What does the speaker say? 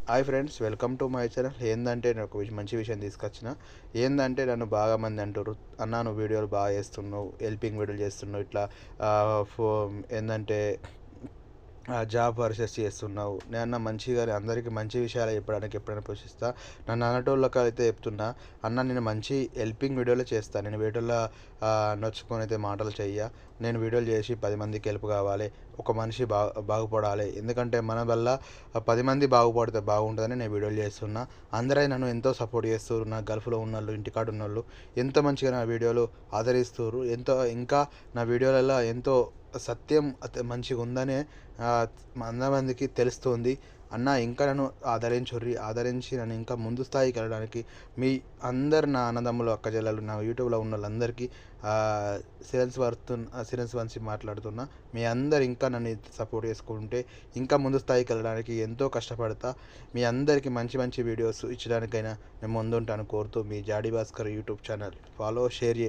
Hi friends, welcome to my channel. ఏందంటే నేను ఒక మంచి విషయం తీసుకొచ్చిన. ఏందంటే నన్ను బాగా మంది అంటారు, అన్నా నువ్వు వీడియోలు బాగా చేస్తున్నావు, హెల్పింగ్ వీడియోలు చేస్తున్నావు, ఇట్లా ఫో ఏంటంటే జాబ్ వర్సెస్ చేస్తున్నావు. నేను మంచిగా అందరికీ మంచి విషయాలు చెప్పడానికి ఎప్పుడైనా పోషిస్తా. నన్ను అన్నటోళ్ళకి అయితే చెప్తున్నా, అన్న నేను మంచి హెల్పింగ్ వీడియోలు చేస్తాను. నేను వీడియోలో నొచ్చుకొని అయితే మాటలు చెయ్య. నేను వీడియోలు చేసి 10 మందికి హెల్ప్ కావాలి, ఒక మనిషి బాగుపడాలి. ఎందుకంటే మన వల్ల 10 మంది బాగుపడితే బాగుంటుందని నేను వీడియోలు చేస్తున్నా. అందరూ నన్ను ఎంతో సపోర్ట్ చేస్తారు. నా గల్ఫ్లో ఉన్నోళ్ళు, ఇంటికాడ ఉన్నోళ్ళు ఎంతో మంచిగా నా వీడియోలు ఆదరిస్తారు. ఎంతో ఇంకా నా వీడియోలలో ఎంతో సత్యం మంచిగా ఉందనే మందికి తెలుస్తుంది. అన్న ఇంకా నన్ను ఆదరించి నన్ను ఇంకా ముందు స్థాయికి వెళ్ళడానికి మీ అందరు నా అన్నదమ్ములు, అక్కచెల్లెలు, నా యూట్యూబ్లో ఉన్న వాళ్ళందరికీ సిరన్స్ వంచి మాట్లాడుతున్నా. మీ అందరు ఇంకా నన్ను సపోర్ట్ చేసుకుంటే ఇంకా ముందు స్థాయికి వెళ్ళడానికి ఎంతో కష్టపడతా. మీ అందరికీ మంచి మంచి వీడియోస్ ఇచ్చడానికైనా నేను ముందుంటాను కోరుతూ, మీ జాడీ Bhaskar YouTube channel follow, share